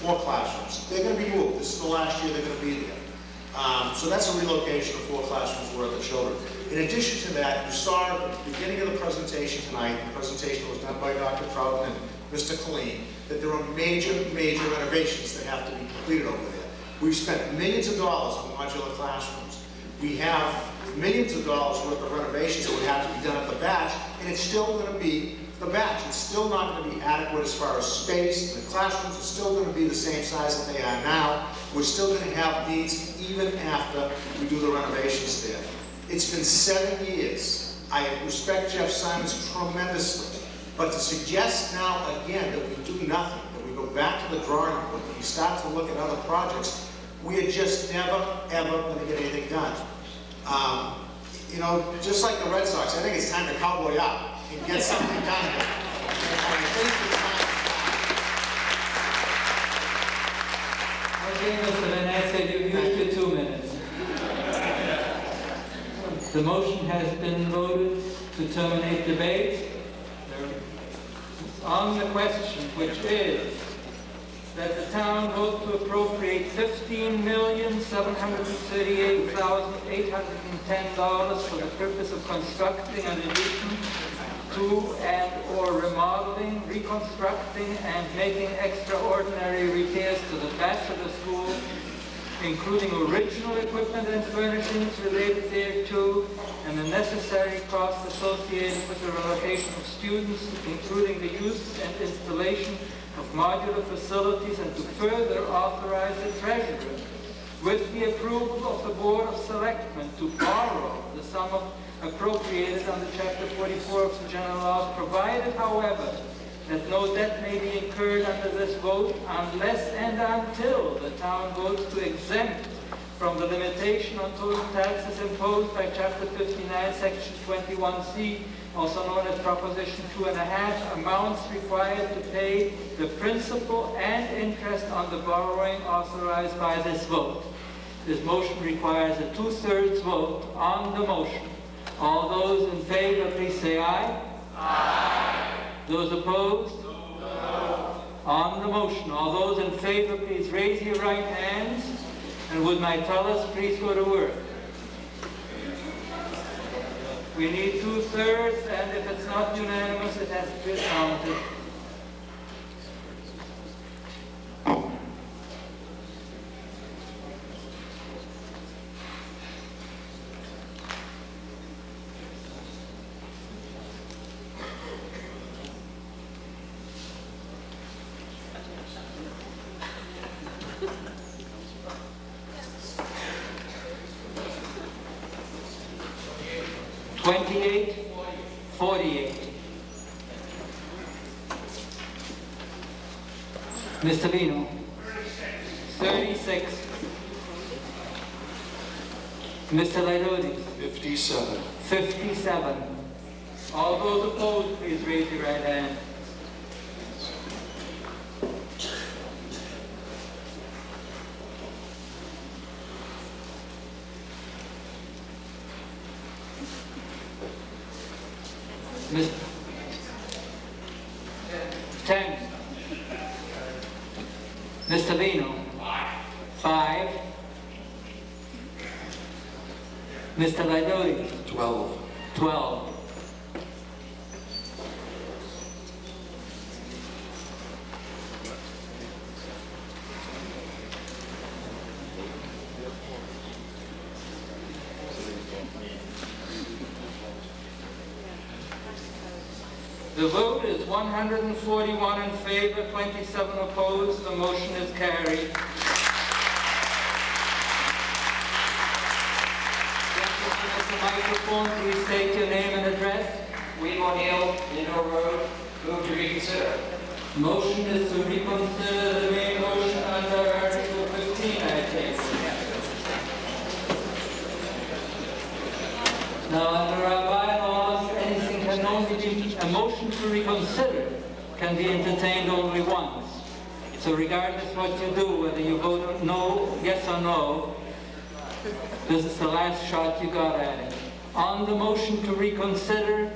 4 classrooms. They're going to be moved. This is the last year they're going to be there. So that's a relocation of 4 classrooms worth of children. In addition to that, you saw at the beginning of the presentation tonight, the presentation was done by Dr. Troughton and Mr. Colleen, that there are major renovations that have to be completed over there. We've spent millions of dollars on modular classrooms. We have millions of dollars worth of renovations that would have to be done at the batch, and it's still going to be the batch. It's still not going to be adequate as far as space. The classrooms are still going to be the same size that they are now. We're still going to have needs even after we do the renovations there. It's been 7 years. I respect Jeff Simons tremendously, but to suggest now again that we do nothing, that we go back to the drawing board, that we start to look at other projects, we are just never, ever going to get anything done. You know, just like the Red Sox, I think it's time to cowboy up and get something done here. Okay, Mr. Venezia, you've used your 2 minutes. The motion has been voted to terminate debate. On the question, which is that the town vote to appropriate $15,738,810 for the purpose of constructing an addition to and/or remodeling, reconstructing, and making extraordinary repairs to the bachelor school, including original equipment and furnishings related thereto, and the necessary costs associated with the relocation of students, including the use and installation of modular facilities, and to further authorize the treasurer, with the approval of the Board of Selectmen, to borrow the sum appropriated under Chapter 44 of the General Laws, provided, however, that no debt may be incurred under this vote unless and until the town votes to exempt from the limitation on total taxes imposed by Chapter 59, Section 21C, also known as Proposition 2.5, amounts required to pay the principal and interest on the borrowing authorized by this vote. This motion requires a 2/3 vote on the motion. All those in favor, please say aye. Aye. Those opposed? No. On the motion, all those in favor, please raise your right hands. And would my tellers please go to work? We need 2/3, and if it's not unanimous, it has to be counted. Mr. Vino? 36. Mr. Lairodi? 57. 57. All those opposed, please raise your right hand. Mr. 10. Mr. Vino? 5. Mr. Lairodi? 12. 12. The vote is 141 in favor, 27 opposed. The motion is carried. Gentlemen at the microphone, please state your name and address. William O'Neill, Mineral Road. Move to reconsider. Motion is to reconsider the main motion under Article 15, I take. Now, under our bylaws, anything can only be, a motion to reconsider can be entertained only once. So regardless what you do, whether you vote no, yes or no, this is the last shot you got at it. On the motion to reconsider,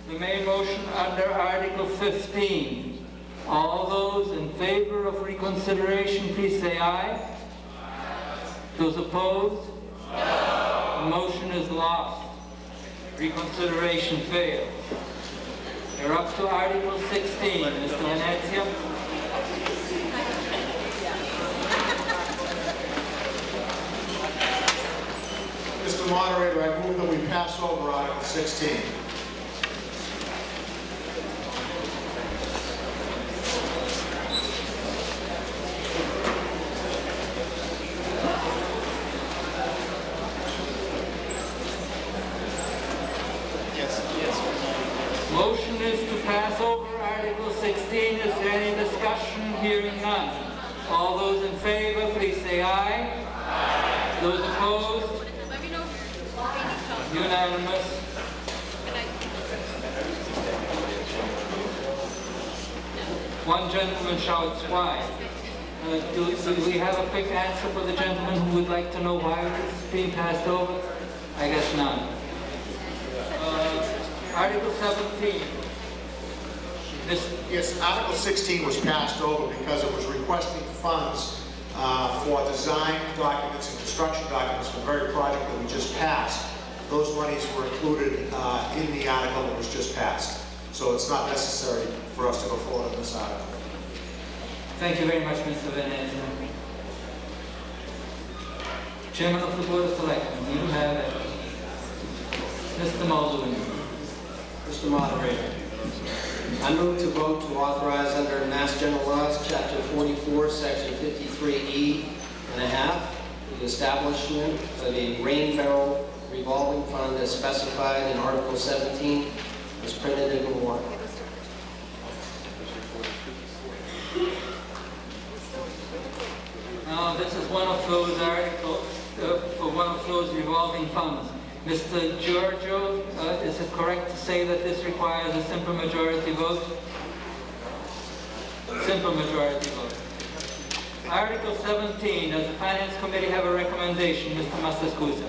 the main motion under Article 15, All those in favor of reconsideration, please say aye. Those opposed? The motion is lost. Reconsideration fails. We're up to Article 16. Mr. Venezia. Mr. Moderator, I move that we pass over Article 16. Motion is to pass over Article 16. Is there any discussion? Hearing none. All those in favor, please say aye. Aye. Those opposed? Unanimous. One gentleman shouts why. Do we have a quick answer for the gentleman who would like to know why it's being passed over? I guess none. Article 17. Yes, Article 16 was passed over because it was requesting funds for design documents and construction documents for the very project that we just passed. Those monies were included in the article that was just passed. So it's not necessary for us to go forward on this article. Thank you very much, Mr. Venezia. Chairman of the Board of Selectmen, you have it. Mr. Muldoon. Mr. Moderator, I move to vote to authorize under Mass General Laws, Chapter 44, Section 53E and a half, the establishment of a rain barrel revolving fund as specified in Article 17, as printed in the warrant. Now, this is one of those articles, for one of those revolving funds. Mr. Giorgio, is it correct to say that this requires a simple majority vote? Simple majority vote. Article 17, does the Finance Committee have a recommendation? Mr. Mastascusa.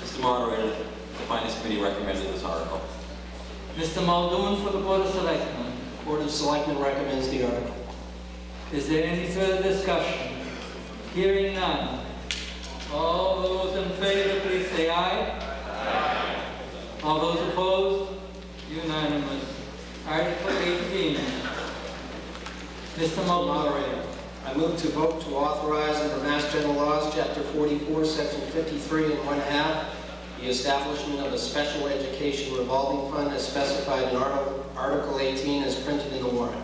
Mr. Moderator, the Finance Committee recommended this article. Mr. Muldoon for the Board of Selectmen. Board of Selectmen recommends the article. Is there any further discussion? Hearing none. All those in favor, please say aye. Aye. All those opposed? Unanimous. Article 18. Mr. Moderator. I move to vote to authorize under Mass General Laws, Chapter 44, Section 53 and 1/2, the establishment of a special education revolving fund as specified in Article 18 as printed in the warrant.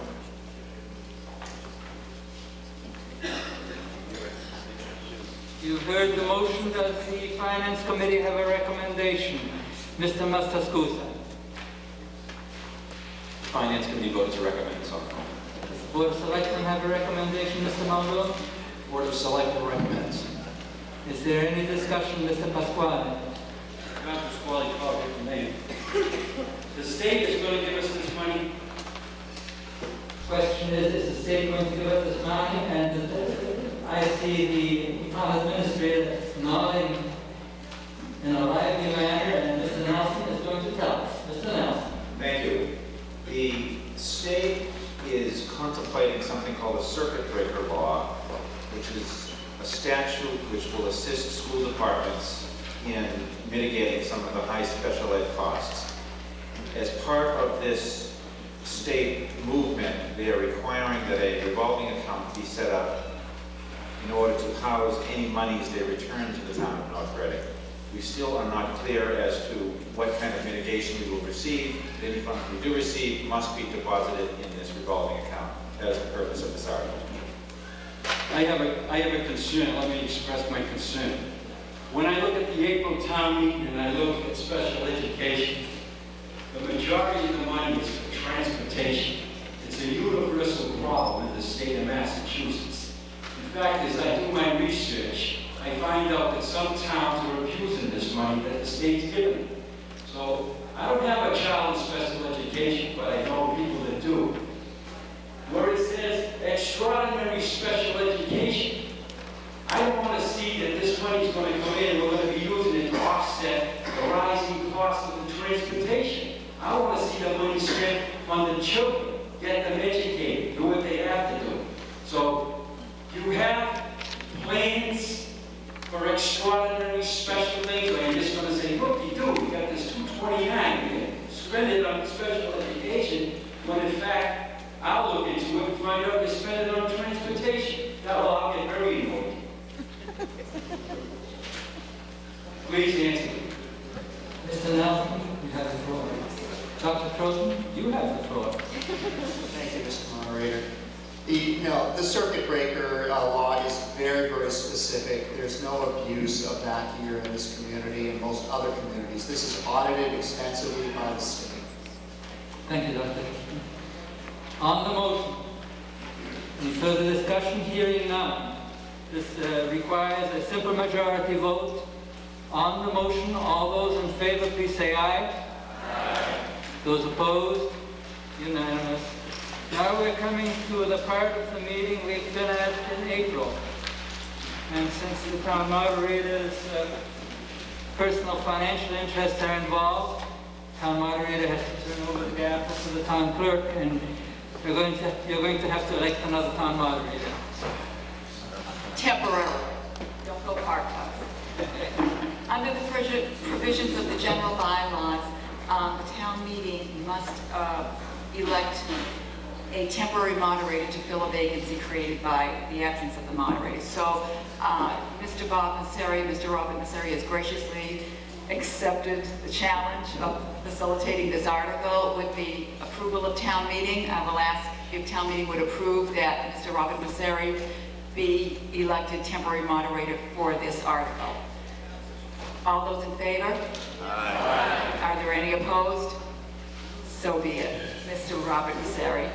You've heard the motion. Does the Finance Committee have a recommendation? Mr. Mastascusa. The Finance Committee voted to recommend this article. Does the Board of Selectmen have a recommendation, Mr. Muldoon? Board of Selectmen recommends. Is there any discussion, Mr. Pasquale? Pasquale, copy from me. The state is going to give us this money. Question is the state going to give us this money? And I see the town administrator nodding in a lively manner, and Mr. Nelson is going to tell us. Mr. Nelson. Thank you. The state is contemplating something called a circuit breaker law, which is a statute which will assist school departments in mitigating some of the high special ed costs. As part of this state movement, they are requiring that a revolving account be set up in order to house any monies they return to the town of North Reading. We still are not clear as to what kind of mitigation we will receive. Any funds we do receive must be deposited in this revolving account. That is the purpose of this article. I have a concern. Let me express my concern. When I look at the April town meeting and I look at special education, the majority of the money is for transportation. It's a universal problem in the state of Massachusetts. The fact is, I do my research, I find out that some towns are abusing this money that the state's giving. So, I don't have a child in special education, but I know people that do. Where it says extraordinary special education, I don't want to see that this money is going to come in and we're going to be using it to offset the rising cost of the transportation. I want to see the money spent on the children, get them educated, do what they have to do. So you have plans for extraordinary special things, or you're just going to say, look, you do, we got this 229 here, spend it on special education, when in fact, I'll look into it and find out you spend it on transportation. I'll get very annoyed. Please answer. Mr. Nelson, you have the floor. Dr. Trojan, you have the floor. Thank you, Mr. Moderator. The circuit breaker law is very, very specific. There's no abuse of that here in this community and most other communities. This is audited extensively by the state. Thank you, Dr. On the motion, any further discussion? Hearing none. This requires a simple majority vote. On the motion, all those in favor, please say aye. Aye. Those opposed? Unanimous. Now we're coming to the part of the meeting we've been at in April. And since the town moderator's personal financial interests are involved, town moderator has to turn over the gavel to the town clerk, and you're going to have to elect another town moderator. Temporarily. Don't go part-time. Under the provisions of the general bylaws, the town meeting must elect a temporary moderator to fill a vacancy created by the absence of the moderator. So Mr. Bob Messeri, Mr. Robert Messeri has graciously accepted the challenge of facilitating this article with the approval of town meeting. I will ask if town meeting would approve that Mr. Robert Messeri be elected temporary moderator for this article. All those in favor? Aye. Are there any opposed? So be it. Mr. Robert Messeri.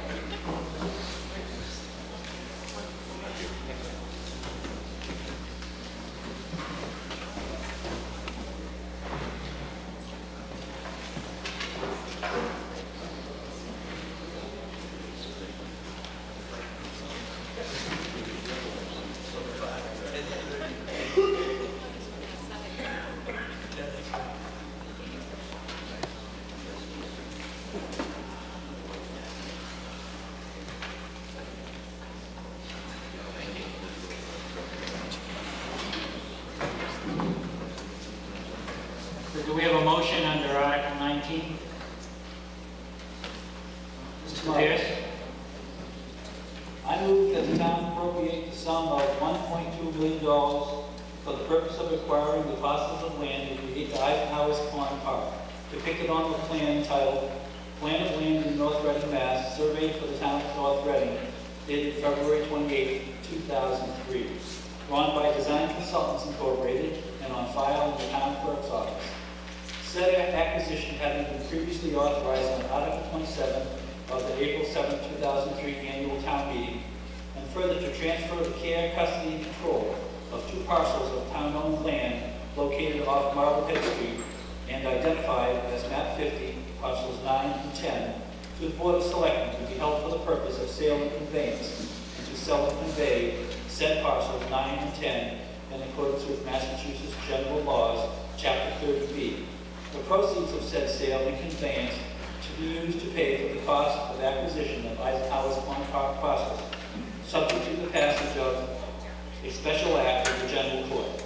Do we have a motion under Article 19? Mr. Pierce? I move that the town appropriate the sum of $1.2 million for the purpose of acquiring the parcels of land to create the Eisenhower's Pond Park, depicted on the plan entitled Plan of Land in North Reading, Mass., surveyed for the town of North Reading, dated February 28, 2003, drawn by Design Consultants Incorporated and on file in the town clerk's office. Said acquisition having been previously authorized on Article 27 of the April 7, 2003 annual town meeting, and further to transfer the care, custody, and control of 2 parcels of town-owned land located off Marblehead Street and identified as map 50, parcels 9 and 10, to the Board of Selectmen to be held for the purpose of sale and conveyance, and to sell and convey said parcels 9 and 10 in accordance with Massachusetts General Laws, Chapter 30B. The proceeds of said sale and conveyance to be used to pay for the cost of acquisition of Eisenhower's Pond Park parcels, subject to the passage of a special act of the General Court.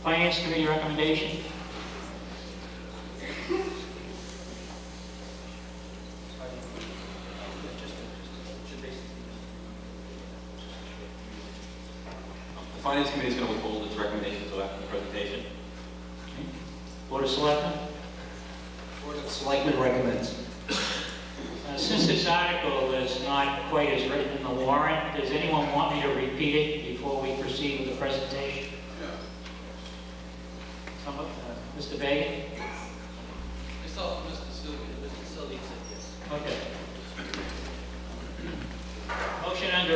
Finance Committee recommendation? The Finance Committee is going to withhold its recommendation until after the presentation. Board of Selectmen? Board of Selectmen recommends. Since this article is not quite as written in the warrant, does anyone want me to repeat it before we proceed with the presentation? Mr. Bagan? Myself, Mr. Sylvia said yes. Okay. Motion under